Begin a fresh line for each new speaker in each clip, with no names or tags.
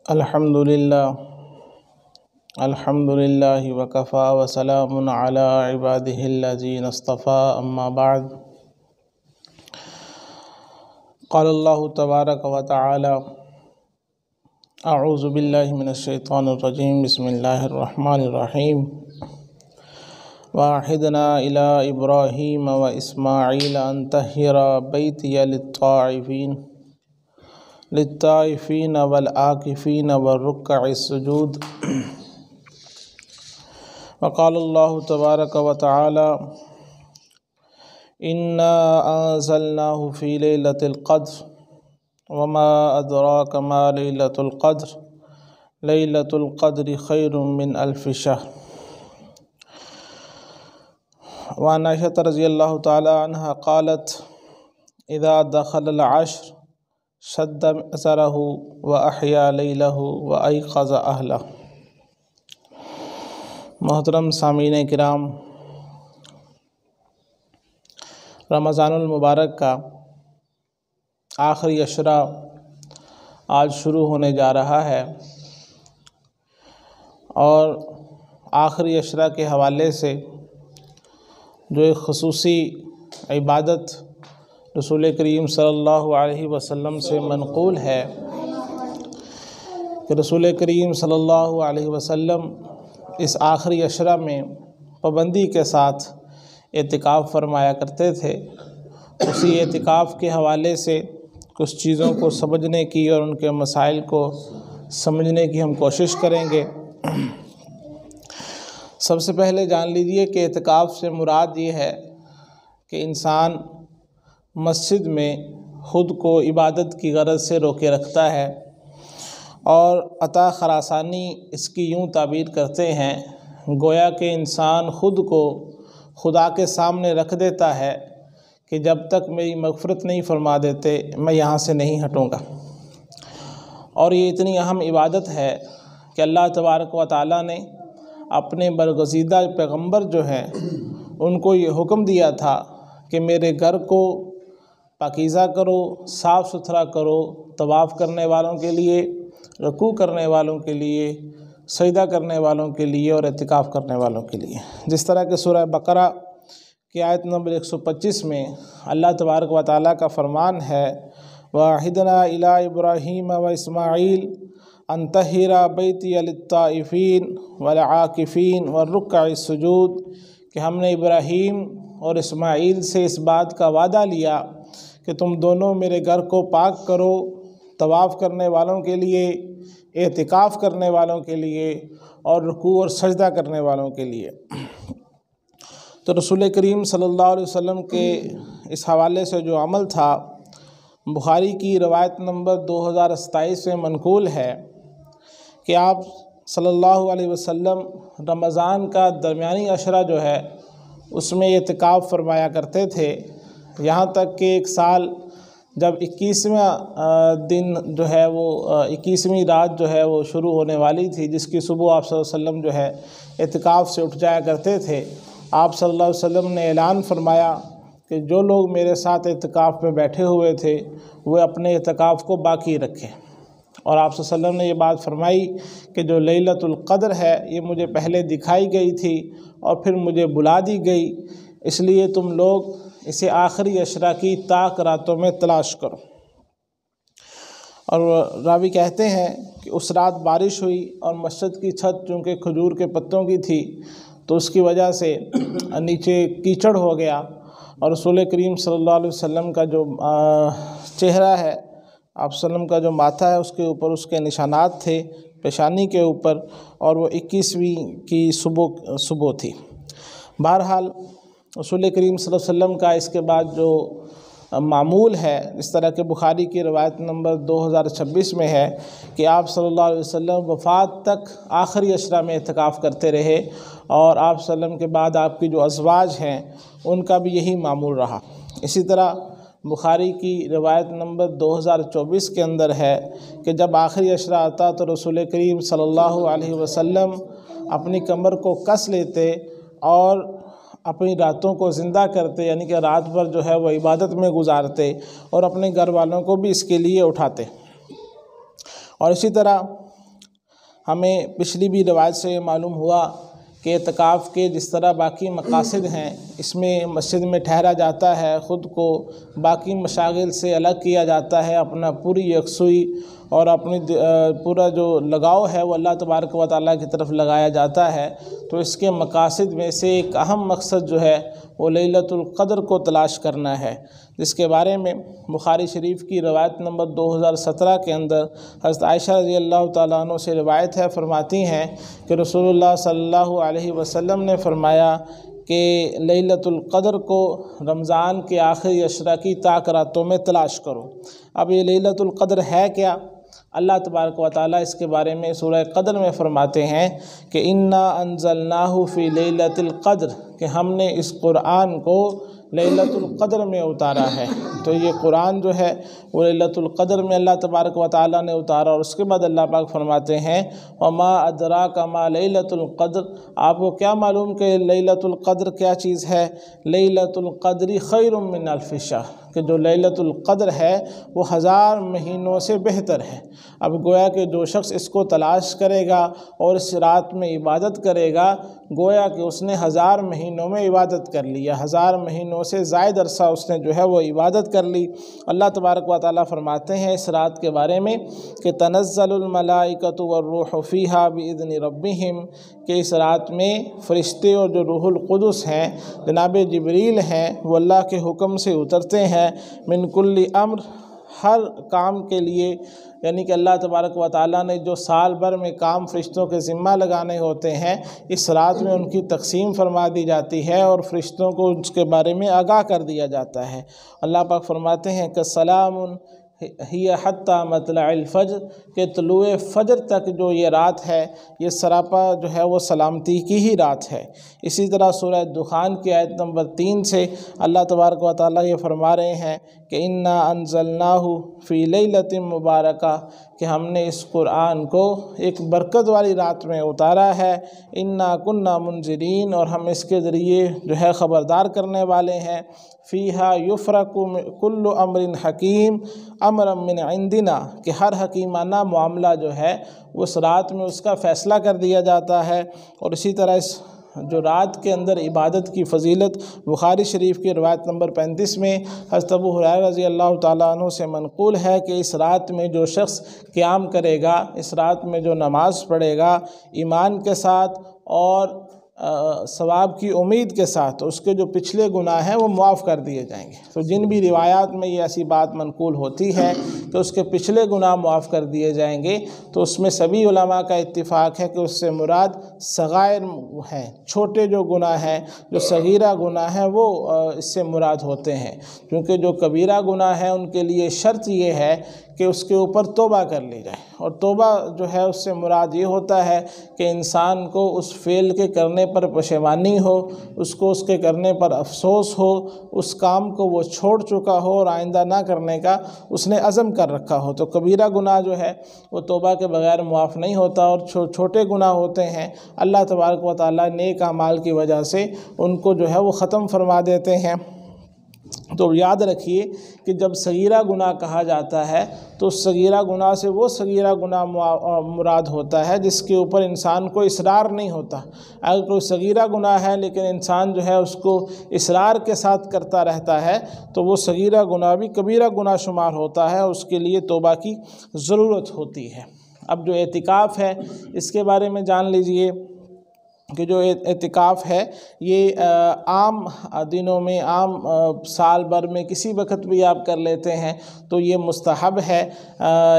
الحمدللہ وکفا وسلام علی عبادہ الذین اصطفیٰ اما بعد قال اللہ تبارک و تعالی اعوذ باللہ من الشیطان الرجیم بسم اللہ الرحمن الرحیم وعہدنا الی ابراہیم و اسماعیل ان طہر بیتی للطائفین والعاکفین والرکع السجود وقال اللہ تبارک و تعالی انا انزلناہ فی لیلۃ القدر وما ادراک ما لیلۃ القدر لیلۃ القدر خیر من الف شہر۔ وعن عائشہ رضی اللہ تعالی عنہ قالت اذا دخل العشر شد مئزرہ واحیا لیلہ وایقظ اہلہ۔ محترم سامعین کرام، رمضان المبارک کا آخری عشرہ آج شروع ہونے جا رہا ہے، اور آخری عشرہ کے حوالے سے جو ایک خصوصی عبادت رسول کریم صلی اللہ علیہ وسلم سے منقول ہے کہ رسول کریم صلی اللہ علیہ وسلم اس آخری عشرہ میں پابندی کے ساتھ اعتکاف فرمایا کرتے تھے۔ اسی اعتکاف کے حوالے سے کچھ چیزوں کو سمجھنے کی اور ان کے مسائل کو سمجھنے کی ہم کوشش کریں گے۔ سب سے پہلے جان لیجئے کہ اعتکاف سے مراد یہ ہے کہ انسان مسجد میں خود کو عبادت کی غرض سے روکے رکھتا ہے، اور عطا خراسانی اس کی یوں تعبیر کرتے ہیں گویا کہ انسان خود کو خدا کے سامنے رکھ دیتا ہے کہ جب تک میری مغفرت نہیں فرما دیتے میں یہاں سے نہیں ہٹوں گا۔ اور یہ اتنی اہم عبادت ہے کہ اللہ تبارک و تعالیٰ نے اپنے برگزیدہ پیغمبر جو ہیں ان کو یہ حکم دیا تھا کہ میرے گھر کو پاکیزہ کرو، صاف ستھرا کرو، طواف کرنے والوں کے لیے، رکوع کرنے والوں کے لیے، سجدہ کرنے والوں کے لیے، اور اعتکاف کرنے والوں کے لیے۔ جس طرح کہ سورہ بقرہ کی آیت نمبر 125 میں اللہ تبارک و تعالیٰ کا فرمان ہے وَعَهِدْنَا إِلَىٰ إِبْرَاهِيمَ وَإِسْمَاعِيلَ أَن طَهِّرَ بَيْتِيَ لِلطَّائِفِينَ وَالْعَاكِفِينَ وَالرُّكَّعِ السُّجُودِ کہ ہم نے ابراہیم اور اسماعیل سے اس بات کا وعدہ لیا کہ تم دونوں میرے گھر کو پاک کرو طواف کرنے والوں کے لیے، اعتکاف کرنے والوں کے لیے، اور رکوع اور سجدہ کرنے والوں کے لیے۔ تو رسول کریم صلی اللہ علیہ وسلم کے اس حوالے سے جو عمل تھا، بخاری کی روایت نمبر 2027 میں منقول ہے کہ آپ صلی اللہ علیہ وسلم رمضان کا درمیانی عشرہ جو ہے اس میں اعتکاف فرمایا کرتے تھے، یہاں تک کہ ایک سال جب 21واں دن جو ہے وہ 21ویں رات جو ہے وہ شروع ہونے والی تھی، جس کی صبح آپ صلی اللہ علیہ وسلم جو ہے اعتکاف سے اٹھ جایا کرتے تھے، آپ صلی اللہ علیہ وسلم نے اعلان فرمایا کہ جو لوگ میرے ساتھ اعتکاف میں بیٹھے ہوئے تھے وہ اپنے اعتکاف کو باقی رکھیں۔ اور آپ صلی اللہ علیہ وسلم نے یہ بات فرمائی کہ جو لیلۃ القدر ہے یہ مجھے پہلے دکھائی گئی تھی اور پھر مجھے بلا دی گئی، اس لیے تم لوگ اسے آخری عشرہ کی طاق راتوں میں تلاش کرو۔ اور راوی کہتے ہیں کہ اس رات بارش ہوئی اور مسجد کی چھت چونکہ کھجور کے پتوں کی تھی تو اس کی وجہ سے نیچے کیچڑ ہو گیا، اور رسول کریم صلی اللہ علیہ وسلم کا جو چہرہ ہے، آپ صلی اللہ علیہ وسلم کا جو ماتھا ہے اس کے اوپر اس کے نشانات تھے پیشانی کے اوپر، اور وہ 21ویں کی صبح تھی۔ بہرحال رسول کریم صلی اللہ علیہ وسلم کا اس کے بعد جو معمول ہے، اس طرح کہ بخاری کی روایت نمبر 2026 میں ہے کہ آپ صلی اللہ علیہ وسلم وفات تک آخری عشرہ میں اعتکاف کرتے رہے، اور آپ صلی اللہ علیہ وسلم کے بعد آپ کی جو ازواج ہیں ان کا بھی یہی معمول رہا۔ اسی طرح بخاری کی روایت نمبر 2024 کے اندر ہے کہ جب آخری عشرہ آتا تو رسول کریم صلی اللہ علیہ وسلم اپنی کمر کو کس لیتے اور اپنی راتوں کو زندہ کرتے، یعنی کہ رات بھر جو ہے وہ عبادت میں گزارتے اور اپنے گھر والوں کو بھی اس کے لیے اٹھاتے۔ اور اسی طرح ہمیں پچھلی بھی روایت سے یہ معلوم ہوا کہ اعتکاف کے جس طرح باقی مقاصد ہیں، اس میں مسجد میں ٹھہرا جاتا ہے، خود کو باقی مشاغل سے الگ کیا جاتا ہے، اپنا پوری یکسوئی اور اپنی پورا جو لگاؤ ہے وہ اللہ تبارک و تعالیٰ کی طرف لگایا جاتا ہے۔ تو اس کے مقاصد میں سے ایک اہم مقصد جو ہے وہ لیلۃ القدر کو تلاش کرنا ہے، جس کے بارے میں بخاری شریف کی روایت نمبر 2017 کے اندر حضرت عائشہ رضی اللہ تعالیٰ عنہ سے روایت ہے، فرماتی ہیں کہ رسول اللہ صلی اللہ علیہ وسلم نے فرمایا کہ لیلۃ القدر کو رمضان کے آخری عشرہ کی طاق راتوں میں تلاش کرو۔ اب یہ لیلۃ القدر ہے کیا؟ اللہ تبارک و تعالیٰ اس کے بارے میں سورہ قدر میں فرماتے ہیں کہ انا انزلناہ فی لیلۃ القدر، کہ ہم نے اس قرآن کو لیلۃ القدر میں اتارا ہے۔ تو یہ قرآن جو ہے وہ لیلۃ القدر میں اللہ تبارک و تعالیٰ نے اتارا، اور اس کے بعد اللہ پاک فرماتے ہیں وما ادراک ما لیلۃ القدر، آپ کو کیا معلوم کہ لیلۃ القدر کیا چیز ہے؟ لیلۃ القدر خیر من الف شہر، کہ جو لیلۃ القدر ہے وہ 1000 مہینوں سے بہتر ہے۔ اب گویا کہ جو شخص اس کو تلاش کرے گا اور اس رات میں عبادت کرے گا، گویا کہ اس نے 1000 مہینوں میں عبادت کر لی، 1000 مہینوں سے زائد عرصہ اس نے جو ہے وہ عبادت کر لی۔ اللہ تبارک و تعالیٰ فرماتے ہیں اس رات کے بارے میں کہ تنزل الملائکۃ والروح فیہا باذن ربہم، کہ اس رات میں فرشتے اور جو روح القدس ہیں، جناب جبریل ہیں، وہ اللہ کے حکم سے اترتے ہیں، من کل امر، ہر کام کے لیے، یعنی کہ اللہ تبارک و تعالیٰ نے جو سال بھر میں کام فرشتوں کے ذمہ لگانے ہوتے ہیں، اس رات میں ان کی تقسیم فرما دی جاتی ہے اور فرشتوں کو اس کے بارے میں آگاہ کر دیا جاتا ہے۔ اللہ پاک فرماتے ہیں کہ سلام ہی حتی مطلع الفجر، کہ طلوع فجر تک جو یہ رات ہے یہ سراپا جو ہے وہ سلامتی کی ہی رات ہے۔ اسی طرح سورہ دخان کی آیت نمبر 3 سے اللہ تبارک و تعالیٰ یہ فرما رہے ہیں کہ انا انزلناہ فی لیلۃ مبارکہ، کہ ہم نے اس قرآن کو ایک برکت والی رات میں اتارا ہے، انا کنا منذرین، اور ہم اس کے ذریعے جو ہے خبردار کرنے والے ہیں، فیہا یفرق کل امر حکیم امرا من عندنا، کہ ہر حکیمانہ معاملہ جو ہے اس رات میں اس کا فیصلہ کر دیا جاتا ہے۔ اور اسی طرح اس جو رات کے اندر عبادت کی فضیلت بخاری شریف کی روایت نمبر 35 میں حضرت ابو ہریرہ رضی اللہ تعالیٰ عنہ سے منقول ہے کہ اس رات میں جو شخص قیام کرے گا، اس رات میں جو نماز پڑھے گا ایمان کے ساتھ اور ثواب کی امید کے ساتھ، اس کے جو پچھلے گناہ ہیں وہ معاف کر دیے جائیں گے۔ تو جن بھی روایات میں یہ ایسی بات منقول ہوتی ہے کہ اس کے پچھلے گناہ معاف کر دیے جائیں گے، تو اس میں سبھی علماء کا اتفاق ہے کہ اس سے مراد صغائر ہیں، چھوٹے جو گناہ ہیں، جو صغیرہ گناہ ہیں وہ اس سے مراد ہوتے ہیں، کیونکہ جو کبیرہ گناہ ہیں ان کے لیے شرط یہ ہے کہ اس کے اوپر توبہ کر لی جائے، اور توبہ جو ہے اس سے مراد یہ ہوتا ہے کہ انسان کو اس فعل کے کرنے پر پشیمانی ہو، اس کو اس کے کرنے پر افسوس ہو، اس کام کو وہ چھوڑ چکا ہو اور آئندہ نہ کرنے کا اس نے عزم کر رکھا ہو۔ تو کبیرہ گناہ جو ہے وہ توبہ کے بغیر معاف نہیں ہوتا، اور چھوٹے گناہ ہوتے ہیں اللہ تبارک و تعالیٰ نیک اعمال کی وجہ سے ان کو جو ہے وہ ختم فرما دیتے ہیں۔ تو یاد رکھیے کہ جب صغیرہ گناہ کہا جاتا ہے تو صغیرہ گناہ سے وہ صغیرہ گناہ مراد ہوتا ہے جس کے اوپر انسان کو اصرار نہیں ہوتا۔ اگر کوئی صغیرہ گناہ ہے لیکن انسان جو ہے اس کو اصرار کے ساتھ کرتا رہتا ہے تو وہ صغیرہ گناہ بھی کبیرہ گناہ شمار ہوتا ہے، اس کے لیے توبہ کی ضرورت ہوتی ہے۔ اب جو اعتکاف ہے اس کے بارے میں جان لیجئے کہ جو اعتکاف ہے یہ عام دنوں میں، عام سال بھر میں کسی وقت بھی آپ کر لیتے ہیں تو یہ مستحب ہے،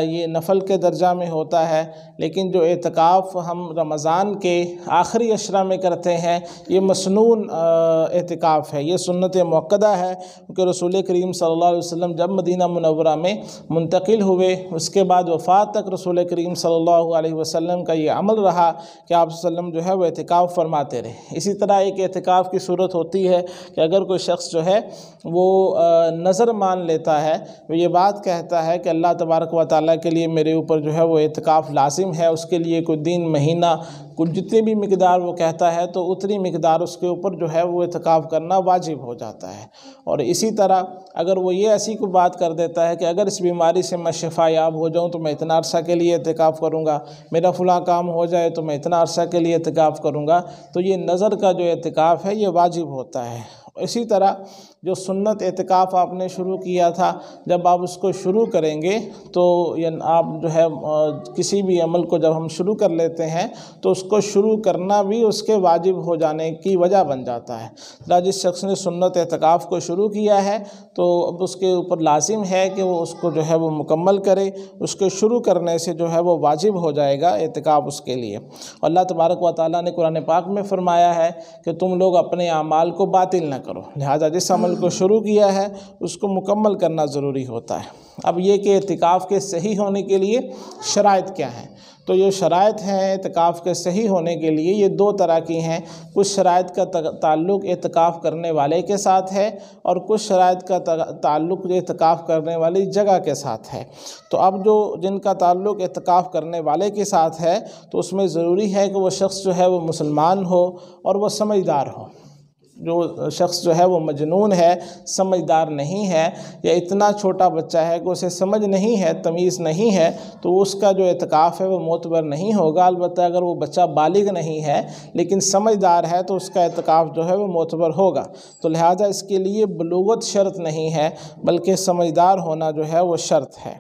یہ نفل کے درجہ میں ہوتا ہے۔ لیکن جو اعتکاف ہم رمضان کے آخری عشرہ میں کرتے ہیں یہ مسنون اعتکاف ہے، یہ سنت مؤکدہ ہے، کیونکہ رسول کریم صلی اللہ علیہ وسلم جب مدینہ منورہ میں منتقل ہوئے اس کے بعد وفات تک رسول کریم صلی اللہ علیہ وسلم کا یہ عمل رہا کہ آپ صلی اللہ علیہ وسلم جو ہے وہ اعتکاف فرماتے رہے۔ اسی طرح ایک اعتکاف کی صورت ہوتی ہے کہ اگر کوئی شخص جو ہے وہ نظر مان لیتا ہے، وہ یہ بات کہتا ہے کہ اللہ تبارک و تعالیٰ کے لیے میرے اوپر جو ہے وہ اعتکاف لازم ہے، اس کے لیے کوئی دن مہینہ کچھ جتنی بھی مقدار وہ کہتا ہے تو اتنی مقدار اس کے اوپر جو ہے وہ اعتکاف کرنا واجب ہو جاتا ہے۔ اور اسی طرح اگر وہ یہ ایسی کوئی بات کر دیتا ہے کہ اگر اس بیماری سے میں شفا یاب ہو جاؤں تو میں اتنا عرصہ کے لیے اعتکاف کروں گا، میرا فلاں کام ہو جائے تو میں اتنا عرصہ کے لیے اعتکاف کروں گا، تو یہ نظر کا جو اعتکاف ہے یہ واجب ہوتا ہے۔ اسی طرح جو سنت اعتکاف آپ نے شروع کیا تھا، جب آپ اس کو شروع کریں گے تو آپ جو ہے کسی بھی عمل کو جب ہم شروع کر لیتے ہیں تو اس کو شروع کرنا بھی اس کے واجب ہو جانے کی وجہ بن جاتا ہے۔ جس شخص نے سنت اعتکاف کو شروع کیا ہے تو اب اس کے اوپر لازم ہے کہ وہ اس کو جو ہے وہ مکمل کرے، اس کے شروع کرنے سے جو ہے وہ واجب ہو جائے گا اعتکاف اس کے لیے۔ اللہ تبارک و تعالیٰ نے قرآن پاک میں فرمایا ہے کہ تم لوگ اپنے اعمال کو باطل نہ کرو، لہذا جس عمل کو شروع کیا ہے اس کو مکمل کرنا ضروری ہوتا ہے۔ اب یہ کہ اعتکاف کے صحیح ہونے کے لیے شرائط کیا ہیں، تو یہ شرائط ہیں اعتکاف کے صحیح ہونے کے لیے یہ دو طرح کی ہیں۔ کچھ شرائط کا تعلق اعتکاف کرنے والے کے ساتھ ہے اور کچھ شرائط کا تعلق اعتکاف کرنے والی جگہ کے ساتھ ہے۔ تو اب جن کا تعلق اعتکاف کرنے والے کے ساتھ ہے تو اس میں ضروری ہے کہ وہ شخص جو ہے وہ مسلمان ہو اور وہ سمجھدار ہو۔ جو شخص جو ہے وہ مجنون ہے، سمجھدار نہیں ہے، یا اتنا چھوٹا بچہ ہے کہ اسے سمجھ نہیں ہے، تمیز نہیں ہے، تو اس کا جو اعتکاف ہے وہ معتبر نہیں ہوگا۔ البتہ اگر وہ بچہ بالغ نہیں ہے لیکن سمجھدار ہے تو اس کا اعتکاف جو ہے وہ معتبر ہوگا۔ تو لہٰذا اس کے لیے بلوغت شرط نہیں ہے بلکہ سمجھدار ہونا جو ہے وہ شرط ہے۔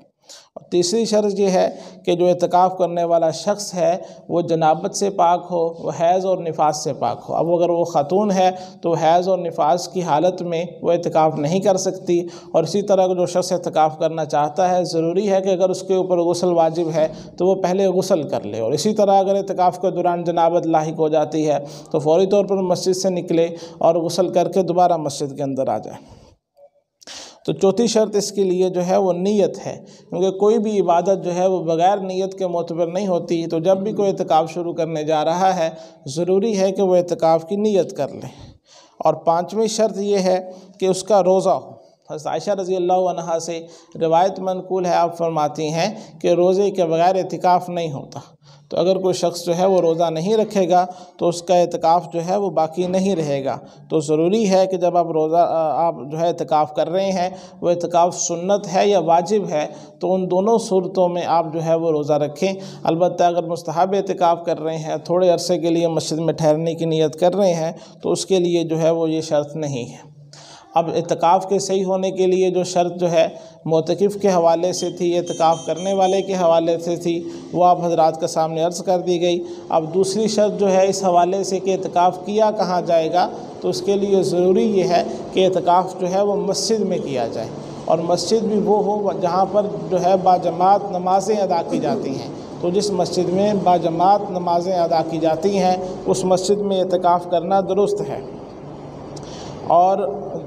اور تیسری شرط یہ ہے کہ جو اعتکاف کرنے والا شخص ہے وہ جنابت سے پاک ہو، وہ حیض اور نفاس سے پاک ہو۔ اب اگر وہ خاتون ہے تو حیض اور نفاس کی حالت میں وہ اعتکاف نہیں کر سکتی، اور اسی طرح جو شخص اعتکاف کرنا چاہتا ہے ضروری ہے کہ اگر اس کے اوپر غسل واجب ہے تو وہ پہلے غسل کر لے، اور اسی طرح اگر اعتکاف کے دوران جنابت لاحق ہو جاتی ہے تو فوری طور پر مسجد سے نکلے اور غسل کر کے دوبارہ مسجد کے اندر آ جائے۔ تو چوتھی شرط اس کے لیے جو ہے وہ نیت ہے، کیونکہ کوئی بھی عبادت جو ہے وہ بغیر نیت کے معتبر نہیں ہوتی۔ تو جب بھی کوئی اعتکاف شروع کرنے جا رہا ہے ضروری ہے کہ وہ اعتکاف کی نیت کر لے۔ اور پانچویں شرط یہ ہے کہ اس کا روزہ ہو۔ حضرت عائشہ رضی اللہ عنہا سے روایت منقول ہے، آپ فرماتی ہیں کہ روزے کے بغیر اعتکاف نہیں ہوتا۔ تو اگر کوئی شخص جو ہے وہ روزہ نہیں رکھے گا تو اس کا اعتکاف جو ہے وہ باقی نہیں رہے گا۔ تو ضروری ہے کہ جب آپ جو ہے اعتکاف کر رہے ہیں، وہ اعتکاف سنت ہے یا واجب ہے، تو ان دونوں صورتوں میں آپ جو ہے وہ روزہ رکھیں۔ البتہ اگر مستحب اعتکاف کر رہے ہیں، تھوڑے عرصے کے لیے مسجد میں ٹھہرنے کی نیت کر رہے ہیں، تو اس کے لیے جو ہے وہ یہ شرط نہیں ہے۔ اب اعتکاف کے صحیح ہونے کے لیے جو شرط جو ہے معتکف کے حوالے سے تھی، اعتکاف کرنے والے کے حوالے سے تھی، وہ آپ حضرات کے سامنے عرض کر دی گئی۔ اب دوسری شرط جو ہے اس حوالے سے کہ اعتکاف کیا کہاں جائے گا، تو اس کے لیے ضروری یہ ہے کہ اعتکاف جو ہے وہ مسجد میں کیا جائے، اور مسجد بھی وہ ہو جہاں پر جو ہے باجماعت نمازیں ادا کی جاتی ہیں۔ تو جس مسجد میں باجماعت نمازیں ادا کی جاتی ہیں اس مسجد میں اعتکاف کرنا درست ہے۔ اور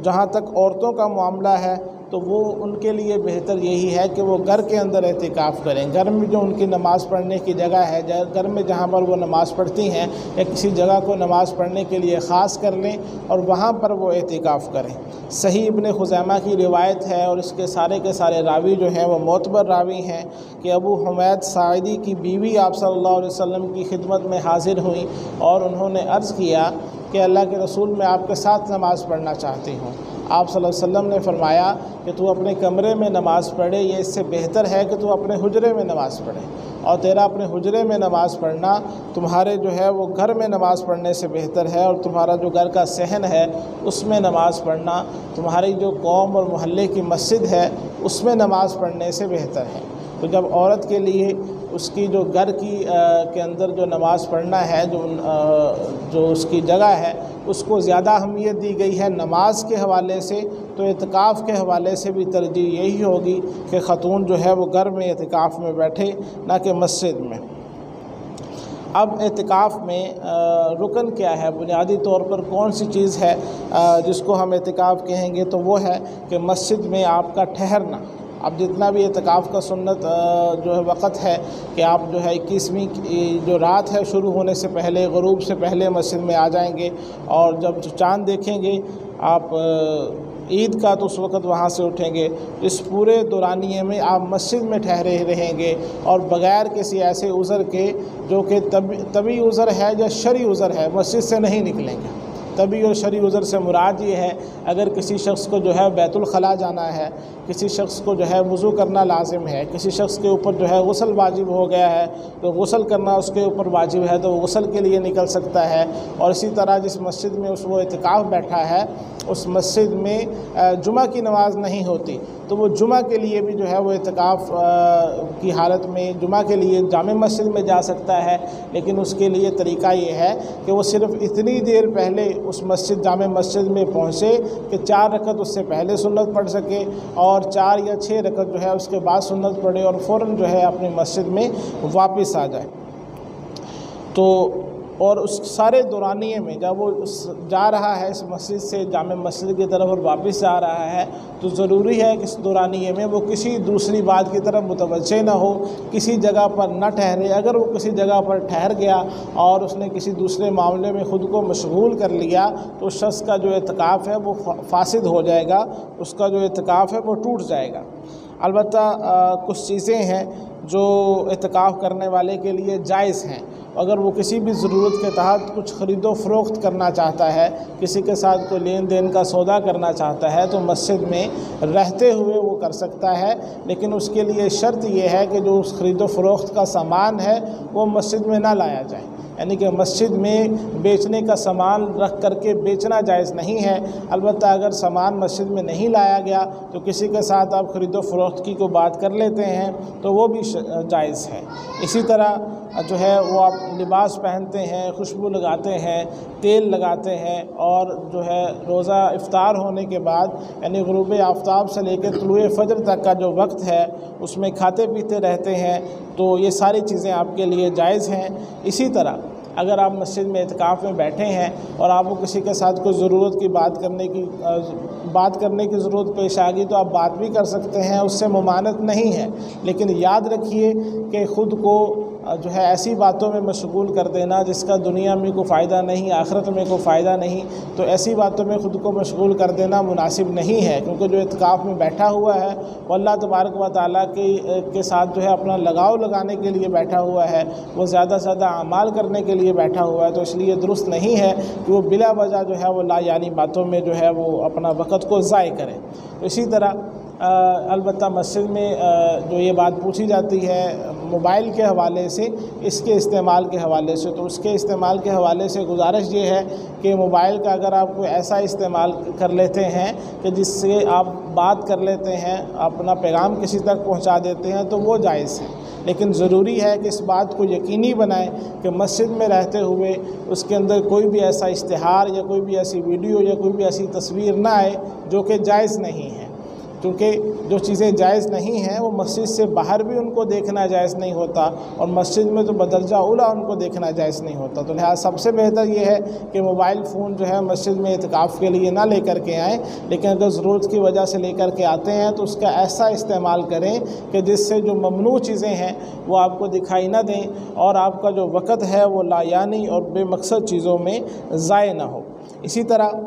جہاں تک عورتوں کا معاملہ ہے تو وہ ان کے لیے بہتر یہی ہے کہ وہ گھر کے اندر اعتکاف کریں۔ گھر میں جو ان کی نماز پڑھنے کی جگہ ہے، گھر میں جہاں پر وہ نماز پڑھتی ہیں، یا کسی جگہ کو نماز پڑھنے کے لیے خاص کر لیں اور وہاں پر وہ اعتکاف کریں۔ صحیح ابن خزیمہ کی روایت ہے، اور اس کے سارے راوی جو ہیں وہ معتبر راوی ہیں، کہ ابو حمید ساعدی کی بیوی آپ صلی اللہ علیہ وسلم کی خدمت میں حاضر ہوئیں اور انہوں نے عرض کیا کہ اللہ کے رسول میں آپ کے ساتھ نماز پڑھنا چاہتی ہوں۔ آپ صلی اللہ علیہ وسلم نے فرمایا کہ تو اپنے کمرے میں نماز پڑھے، یہ اس سے بہتر ہے کہ تو اپنے حجرے میں نماز پڑھے، اور تیرا اپنے حجرے میں نماز پڑھنا تمہارے جو ہے وہ گھر میں نماز پڑھنے سے بہتر ہے، اور تمہارا جو گھر کا صحن ہے اس میں نماز پڑھنا تمہاری جو قوم اور محلے کی مسجد ہے اس میں نماز پڑھنے سے بہتر ہے۔ تو جب عورت کے لیے اس کی جو گھر کے اندر جو نماز پڑھنا ہے، جو اس کی جگہ ہے، اس کو زیادہ اہمیت دی گئی ہے نماز کے حوالے سے، تو اعتکاف کے حوالے سے بھی ترجیح یہی ہوگی کہ خاتون جو ہے وہ گھر میں اعتکاف میں بیٹھے، نہ کہ مسجد میں۔ اب اعتکاف میں رکن کیا ہے، بنیادی طور پر کون سی چیز ہے جس کو ہم اعتکاف کہیں گے، تو وہ ہے کہ مسجد میں آپ کا ٹھہرنا۔ اب جتنا بھی اعتکاف کا سنت جو ہے وقت ہے کہ آپ جو ہے 21ویں جو رات ہے شروع ہونے سے پہلے، غروب سے پہلے مسجد میں آ جائیں گے، اور جب چاند دیکھیں گے آپ عید کا تو اس وقت وہاں سے اٹھیں گے۔ اس پورے دورانیے میں آپ مسجد میں ٹھہرے رہیں گے اور بغیر کسی ایسے عذر کے جو کہ طبی عذر ہے یا شرعی عذر ہے، مسجد سے نہیں نکلیں گے۔ طبی اور شرعی عذر سے مراد یہ ہے، اگر کسی شخص کو جو ہے بیت الخلاء جانا ہے، کسی شخص کو جو ہے وضو کرنا لازم ہے، کسی شخص کے اوپر جو ہے غسل واجب ہو گیا ہے تو غسل کرنا اس کے اوپر واجب ہے تو وہ غسل کے لیے نکل سکتا ہے۔ اور اسی طرح جس مسجد میں وہ اعتکاف بیٹھا ہے اس مسجد میں جمعہ کی نماز نہیں ہوتی تو وہ جمعہ کے لیے بھی جو ہے وہ اعتکاف کی حالت میں جمعہ کے لیے جامع مسجد میں جا سکتا ہے، لیکن اس کے لیے طریقہ یہ ہے کہ وہ صرف اتنی دیر پہلے اس جامع مسجد میں پہنچے کہ 4 رکعت اس سے پہلے سنت پڑھ سکے اور 4 یا 6 رکعت جو ہے اس کے بعد سنت پڑھے اور فوراً جو ہے اپنی مسجد میں واپس آ جائے۔ تو اور اس سارے دورانیے میں جب وہ جا رہا ہے اس مسجد سے جامع مسجد کی طرف اور واپس جا رہا ہے تو ضروری ہے کہ اس دورانیے میں وہ کسی دوسری بات کی طرف متوجہ نہ ہو، کسی جگہ پر نہ ٹھہرے۔ اگر وہ کسی جگہ پر ٹھہر گیا اور اس نے کسی دوسرے معاملے میں خود کو مشغول کر لیا تو اس شخص کا جو اعتکاف ہے وہ فاسد ہو جائے گا، اس کا جو اعتکاف ہے وہ ٹوٹ جائے گا۔ البتہ کچھ چیزیں ہیں جو اعتکاف کرنے والے کے لیے جائز ہیں۔ اگر وہ کسی بھی ضرورت کے تحت کچھ خرید و فروخت کرنا چاہتا ہے، کسی کے ساتھ کوئی لین دین کا سودا کرنا چاہتا ہے تو مسجد میں رہتے ہوئے وہ کر سکتا ہے، لیکن اس کے لیے شرط یہ ہے کہ جو اس خرید و فروخت کا سامان ہے وہ مسجد میں نہ لایا جائے، یعنی کہ مسجد میں بیچنے کا سامان رکھ کر کے بیچنا جائز نہیں ہے۔ البتہ اگر سامان مسجد میں نہیں لایا گیا تو کسی کے ساتھ آپ خرید و فروخت کی کوئی بات کر لیتے ہیں تو وہ بھی جائز ہے۔ اسی طرح جو ہے وہ آپ لباس پہنتے ہیں، خوشبو لگاتے ہیں، تیل لگاتے ہیں اور جو ہے روزہ افطار ہونے کے بعد یعنی غروب آفتاب سے لے کے طلوع فجر تک کا جو وقت ہے اس میں کھاتے پیتے رہتے ہیں، تو یہ ساری چیزیں آپ کے لیے جائز ہیں۔ اسی طرح اگر آپ مسجد میں اعتکاف میں بیٹھے ہیں اور آپ کو کسی کے ساتھ کوئی ضرورت کی بات کرنے کی ضرورت پیش آ گئی تو آپ بات بھی کر سکتے ہیں، اس سے ممانعت نہیں ہے، لیکن یاد رکھیے کہ خود کو جو ہے ایسی باتوں میں مشغول کر دینا جس کا دنیا میں کوئی فائدہ نہیں، آخرت میں کوئی فائدہ نہیں، تو ایسی باتوں میں خود کو مشغول کر دینا مناسب نہیں ہے، کیونکہ جو اعتکاف میں بیٹھا ہوا ہے وہ اللہ تبارک و تعالیٰ کے ساتھ جو ہے اپنا لگاؤ لگانے کے لیے بیٹھا ہوا ہے، وہ زیادہ سے زیادہ اعمال کرنے کے لیے بیٹھا ہوا ہے، تو اس لیے درست نہیں ہے کہ وہ بلا وجہ جو ہے وہ لا یعنی باتوں میں جو ہے وہ اپنا وقت کو ضائع کرے۔ تو اسی طرح البتہ مسجد میں جو یہ بات پوچھی جاتی ہے موبائل کے حوالے سے، اس کے استعمال کے حوالے سے، تو اس کے استعمال کے حوالے سے گزارش یہ ہے کہ موبائل کا اگر آپ کوئی ایسا استعمال کر لیتے ہیں کہ جس سے آپ بات کر لیتے ہیں، اپنا پیغام کسی تک پہنچا دیتے ہیں تو وہ جائز ہے، لیکن ضروری ہے کہ اس بات کو یقینی بنائیں کہ مسجد میں رہتے ہوئے اس کے اندر کوئی بھی ایسا اشتہار یا کوئی بھی ایسی ویڈیو یا کوئی بھی ایسی تصویر نہ آئے جو کہ جائز نہیں ہے، کیونکہ جو چیزیں جائز نہیں ہیں وہ مسجد سے باہر بھی ان کو دیکھنا جائز نہیں ہوتا اور مسجد میں تو بدرجہ اولیٰ ان کو دیکھنا جائز نہیں ہوتا۔ تو لہٰذا سب سے بہتر یہ ہے کہ موبائل فون جو ہے مسجد میں اعتکاف کے لیے نہ لے کر کے آئیں، لیکن اگر ضرورت کی وجہ سے لے کر کے آتے ہیں تو اس کا ایسا استعمال کریں کہ جس سے جو ممنوع چیزیں ہیں وہ آپ کو دکھائی نہ دیں اور آپ کا جو وقت ہے وہ لا یعنی اور بے مقصد چیزوں میں ضائع نہ ہو۔ اسی طرح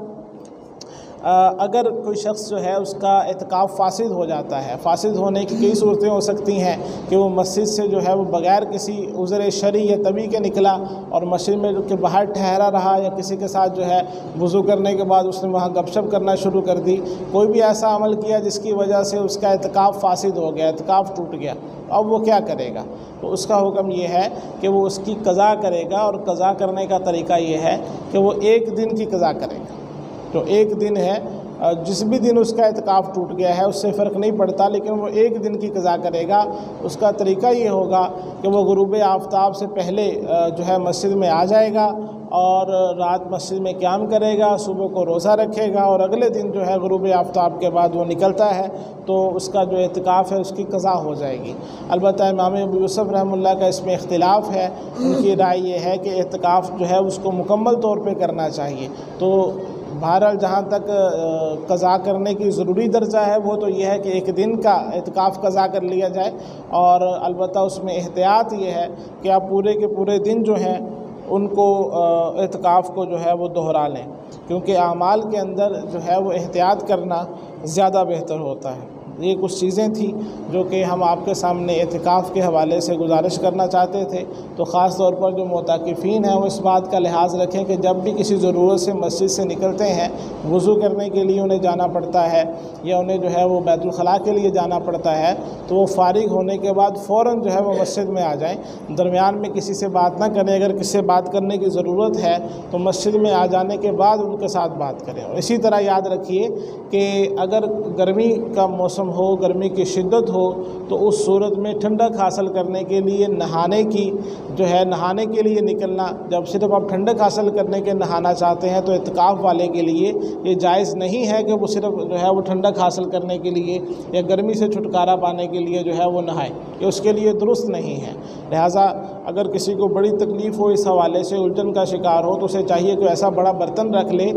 اگر کوئی شخص جو ہے اس کا اعتکاف فاسد ہو جاتا ہے، فاسد ہونے کی کئی صورتیں ہو سکتی ہیں کہ وہ مسجد سے جو ہے وہ بغیر کسی عذر شرعی یا طبی کے نکلا اور مسجد میں کے باہر ٹھہرا رہا یا کسی کے ساتھ جو ہے وضو کرنے کے بعد اس نے وہاں گپ شپ کرنا شروع کر دی، کوئی بھی ایسا عمل کیا جس کی وجہ سے اس کا اعتکاف فاسد ہو گیا، اعتکاف ٹوٹ گیا، اب وہ کیا کرے گا؟ تو اس کا حکم یہ ہے کہ وہ اس کی قضا کرے گا، اور قضا کرنے کا طریقہ یہ ہے کہ وہ 1 دن کی قضا کرے گا۔ تو 1 دن ہے، جس بھی دن اس کا اعتکاف ٹوٹ گیا ہے اس سے فرق نہیں پڑتا، لیکن وہ 1 دن کی قضا کرے گا۔ اس کا طریقہ یہ ہوگا کہ وہ غروب آفتاب سے پہلے جو ہے مسجد میں آ جائے گا اور رات مسجد میں قیام کرے گا، صبح کو روزہ رکھے گا اور اگلے دن جو ہے غروب آفتاب کے بعد وہ نکلتا ہے تو اس کا جو اعتکاف ہے اس کی قضا ہو جائے گی۔ البتہ امام ابو یوسف رحمہ اللہ کا اس میں اختلاف ہے، ان کی رائے یہ ہے کہ اعتکاف جو ہے اس کو مکمل طور پہ کرنا چاہیے۔ تو بہرحال جہاں تک قضا کرنے کی ضروری درجہ ہے وہ تو یہ ہے کہ 1 دن کا اعتکاف قضا کر لیا جائے، اور البتہ اس میں احتیاط یہ ہے کہ آپ پورے کے پورے دن جو ہیں ان کو اعتکاف کو جو ہے وہ دہرا لیں۔ کیونکہ اعمال کے اندر جو ہے وہ احتیاط کرنا زیادہ بہتر ہوتا ہے۔ یہ کچھ چیزیں تھیں جو کہ ہم آپ کے سامنے اعتکاف کے حوالے سے گزارش کرنا چاہتے تھے۔ تو خاص طور پر جو معتکفین ہیں وہ اس بات کا لحاظ رکھیں کہ جب بھی کسی ضرورت سے مسجد سے نکلتے ہیں، وضو کرنے کے لیے انہیں جانا پڑتا ہے یا انہیں جو ہے وہ بیت الخلاء کے لیے جانا پڑتا ہے، تو وہ فارغ ہونے کے بعد فوراً جو ہے وہ مسجد میں آ جائیں، درمیان میں کسی سے بات نہ کریں۔ اگر کسی سے بات کرنے کی ضرورت ہے تو مسجد میں آ جانے کے بعد ان کے ساتھ بات کریں۔ اور اسی طرح یاد رکھیے کہ اگر گرمی کا موسم ہو، گرمی کی شدت ہو، تو اس صورت میں ٹھنڈک حاصل کرنے کے لیے نہانے کے لیے نکلنا، جب صرف آپ ٹھنڈک حاصل کرنے کے نہانا چاہتے ہیں تو اعتکاف والے کے لیے یہ جائز نہیں ہے کہ وہ صرف جو ہے وہ ٹھنڈک حاصل کرنے کے لیے یا گرمی سے چھٹکارا پانے کے لیے جو ہے وہ نہائے، یہ اس کے لیے درست نہیں ہے۔ لہٰذا اگر کسی کو بڑی تکلیف ہو، اس حوالے سے الجھن کا شکار ہو، تو اسے چاہیے کہ ایسا بڑا برتن رکھ لے،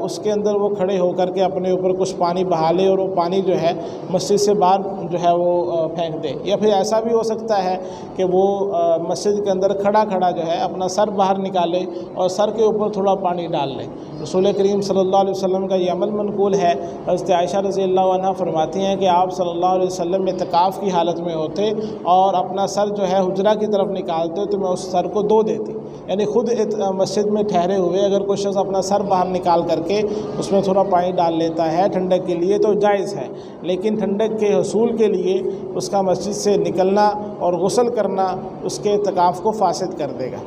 اس کے اندر وہ کھڑے ہو کر کے اپنے اوپر کچھ پانی بہا لے اور وہ پانی جو ہے مسجد سے باہر جو ہے وہ پھینک دے۔ یا پھر ایسا بھی ہو سکتا ہے کہ وہ مسجد کے اندر کھڑا جو ہے اپنا سر باہر نکالے اور سر کے اوپر تھوڑا پانی ڈال لے۔ رسول کریم صلی اللہ علیہ وسلم کا یہ عمل منقول ہے۔ حضرت عائشہ رضی اللہ عنہ فرماتی ہیں کہ آپ صلی اللہ علیہ وسلم اعتکاف کی حالت میں ہوتے اور اپنا سر جو ہے حجرہ کی طرف نکالتے تو میں اس سر کو دھو دیتی، یعنی خود مسجد میں ٹھہرے ہوئے اگر کوئی شخص اپنا سر باہر نکال کر کے اس میں تھوڑا پانی ڈال لیتا ہے ٹھنڈک کے لیے تو جائز ہے، لیکن ٹھنڈک کے حصول کے لیے اس کا مسجد سے نکلنا اور غسل کرنا اس کے اعتکاف کو فاسد کر دے گا۔